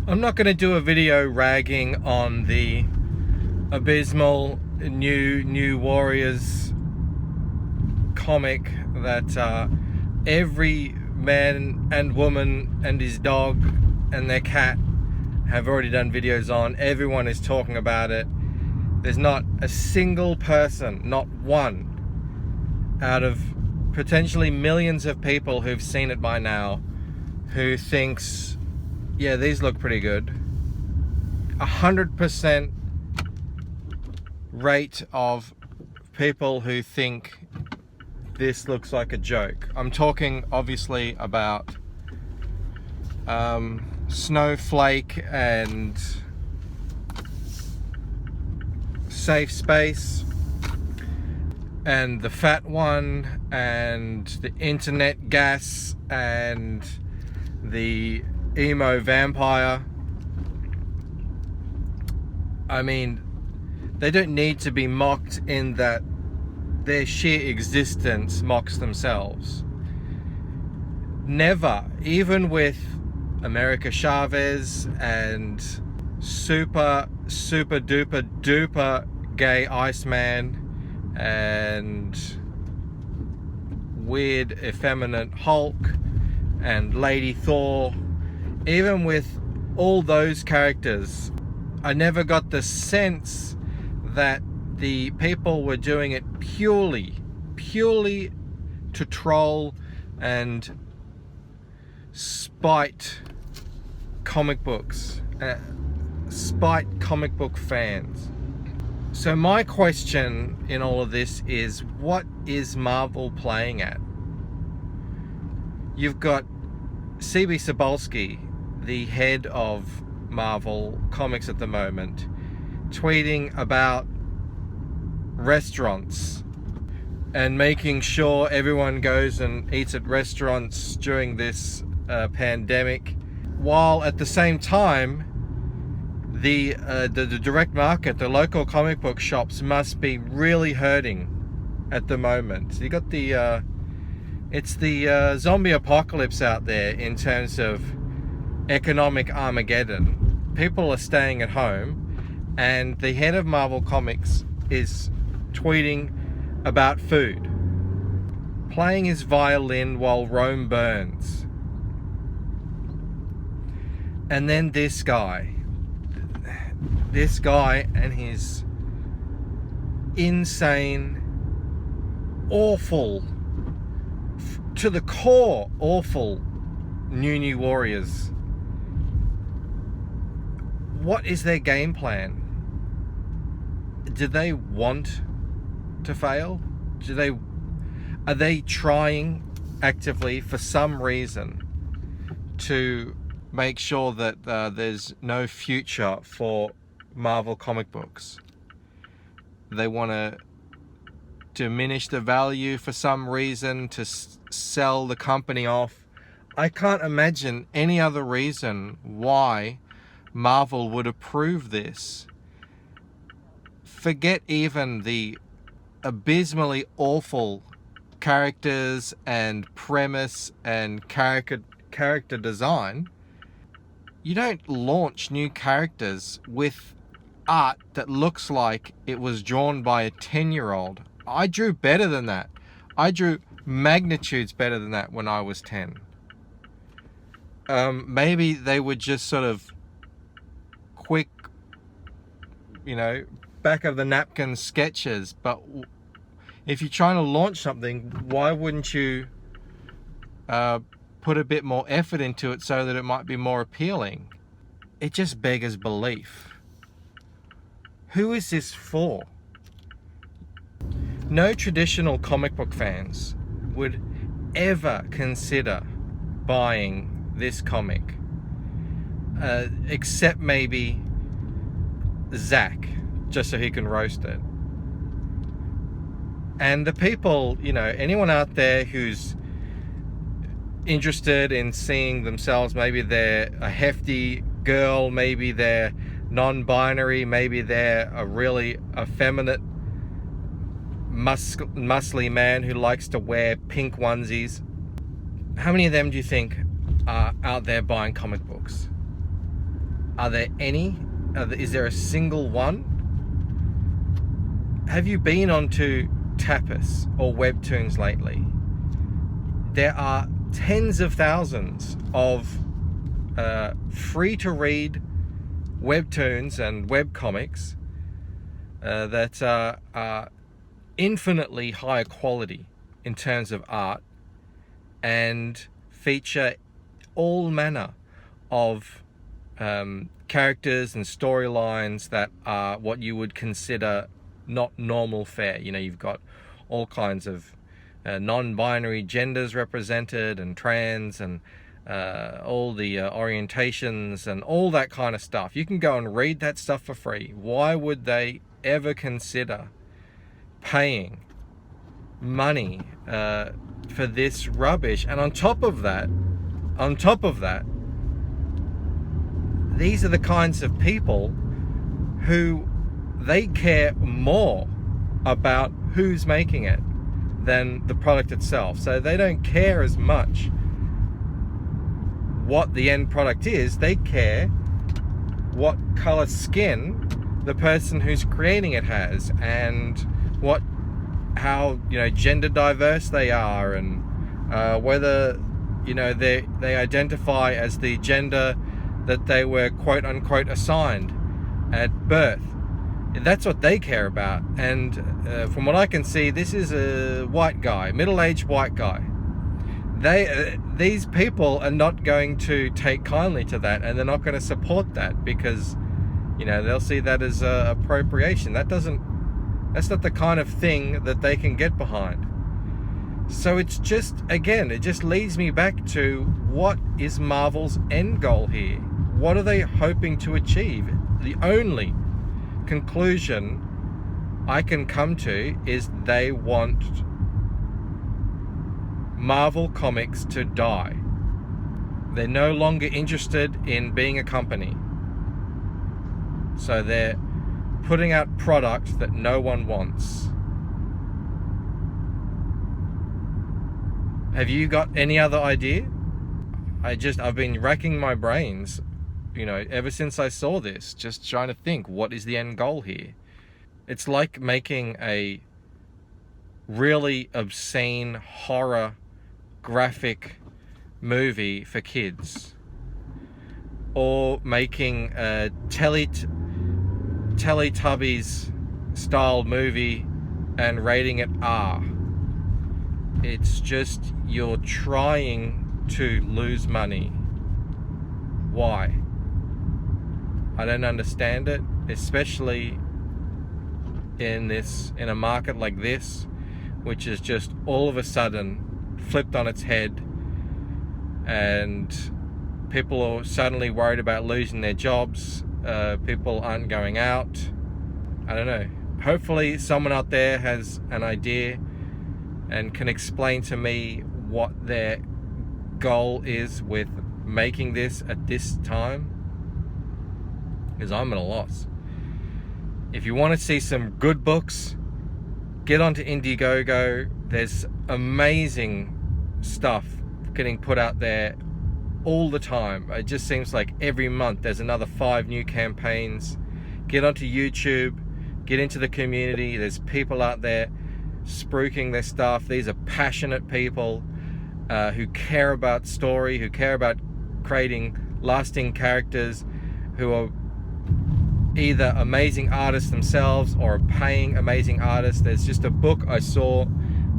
I'm not going to do a video ragging on the abysmal New Warriors comic that every man and woman and his dog and their cat have already done videos on. Everyone is talking about it. There's not a single person, not one, out of potentially millions of people who've seen it by now, who thinks, yeah, these look pretty good. 100% rate of people who think this looks like a joke. I'm talking obviously about Snowflake and Safe Space and the Fat One and the Internet Gas and the Emo Vampire. I mean, they don't need to be mocked in that their sheer existence mocks themselves. Never, even with America Chavez and super duper duper gay Iceman and weird effeminate Hulk and Lady Thor, even with all those characters, I never got the sense that the people were doing it purely to troll and spite comic books, spite comic book fans. So my question in all of this is, what is Marvel playing at? You've got C.B. Cebulski, the head of Marvel Comics at the moment, tweeting about restaurants and making sure everyone goes and eats at restaurants during this pandemic, while at the same time the direct market, the local comic book shops must be really hurting at the moment. So you got the it's the zombie apocalypse out there in terms of economic Armageddon. People are staying at home, and the head of Marvel Comics is tweeting about food, playing his violin while Rome burns. And then this guy and his insane, awful, to the core awful New Warriors. What is their game plan? Do they want to fail? Are they trying actively for some reason to make sure that there's no future for Marvel comic books? They want to diminish the value for some reason, to sell the company off. I can't imagine any other reason why Marvel would approve this. Forget even the abysmally awful characters and premise and character design. You don't launch new characters with art that looks like it was drawn by a 10-year-old. I drew better than that. I drew magnitudes better than that when I was 10. Maybe they were just sort of quick, back of the napkin sketches, but if you're trying to launch something, why wouldn't you put a bit more effort into it so that it might be more appealing? It just beggars belief. Who is this for? No traditional comic book fans would ever consider buying this comic, except maybe Zach, just so he can roast it. And the people, anyone out there who's interested in seeing themselves, maybe they're a hefty girl, maybe they're non-binary, maybe they're a really effeminate, muscly man who likes to wear pink onesies. How many of them do you think are out there buying comic books? Are there any? Is there a single one? Have you been onto Tapas or Webtoons lately? There are tens of thousands of free-to-read webtoons and webcomics that are infinitely higher quality in terms of art and feature all manner of characters and storylines that are what you would consider not normal fare. You know, you've got all kinds of non-binary genders represented, and trans, and all the orientations and all that kind of stuff. You can go and read that stuff for free. Why would they ever consider paying money for this rubbish? And on top of that, these are the kinds of people who they care more about who's making it than the product itself. So they don't care as much what the end product is. They care what color skin the person who's creating it has, and how gender diverse they are, and whether they identify as the gender that they were quote unquote assigned at birth. That's what they care about. And from what I can see, this is a white guy, middle-aged white guy. These people are not going to take kindly to that, and they're not going to support that, because they'll see that as appropriation. That's not the kind of thing that they can get behind. So it's just, again, it just leads me back to, what is Marvel's end goal here? What are they hoping to achieve? The only conclusion I can come to is they want Marvel Comics to die. They're no longer interested in being a company. So they're putting out product that no one wants. Have you got any other idea? I've been racking my brains, ever since I saw this, just trying to think, what is the end goal here? It's like making a really obscene horror graphic movie for kids, or making a Teletubbies style movie and rating it R. It's just, you're trying to lose money. Why? I don't understand it, especially in a market like this, which is just all of a sudden flipped on its head, and people are suddenly worried about losing their jobs. People aren't going out. I don't know. Hopefully someone out there has an idea and can explain to me what their goal is with making this at this time, because I'm at a loss. If you want to see some good books, get onto Indiegogo. There's amazing stuff getting put out there all the time. It just seems like every month there's another 5 new campaigns. Get onto YouTube, get into the community. There's people out there spruiking their stuff. These are passionate people who care about story, who care about creating lasting characters, who are either amazing artists themselves or paying amazing artists. There's just a book I saw,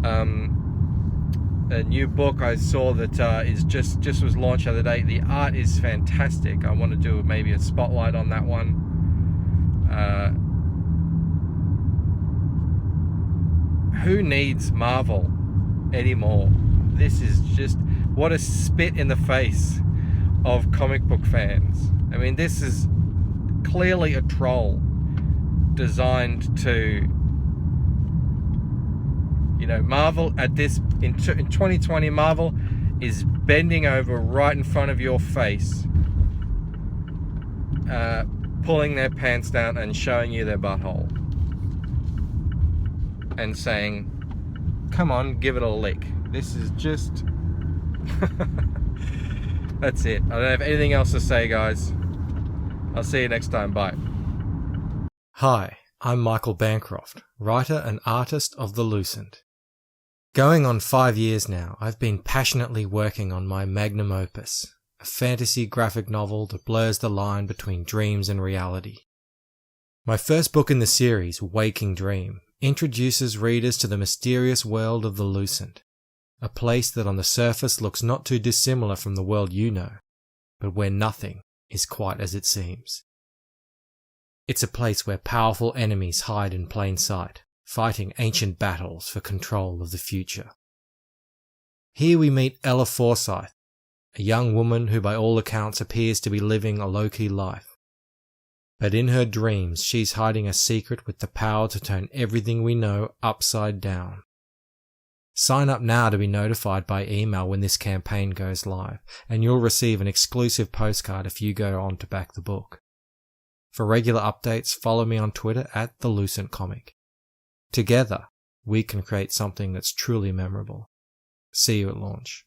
a new book I saw that is just was launched the other day. The art is fantastic. I want to do maybe a spotlight on that one. Who needs Marvel anymore? This is just, what a spit in the face of comic book fans. I mean, this is clearly a troll designed to, Marvel at this, in 2020, Marvel is bending over right in front of your face, pulling their pants down and showing you their butthole and saying, come on, give it a lick. This is just that's it. I don't have anything else to say, guys. I'll see you next time. Bye. Hi, I'm Michael Bancroft, writer and artist of The Lucent. Going on 5 years now, I've been passionately working on my magnum opus, a fantasy graphic novel that blurs the line between dreams and reality. My first book in the series, Waking Dream, introduces readers to the mysterious world of the Lucent, a place that on the surface looks not too dissimilar from the world you know, but where nothing is quite as it seems. It's a place where powerful enemies hide in plain sight, fighting ancient battles for control of the future. Here we meet Ella Forsyth, a young woman who by all accounts appears to be living a low-key life. But in her dreams, she's hiding a secret with the power to turn everything we know upside down. Sign up now to be notified by email when this campaign goes live, and you'll receive an exclusive postcard if you go on to back the book. For regular updates, follow me on Twitter at @TheLucentComic. Together, we can create something that's truly memorable. See you at launch.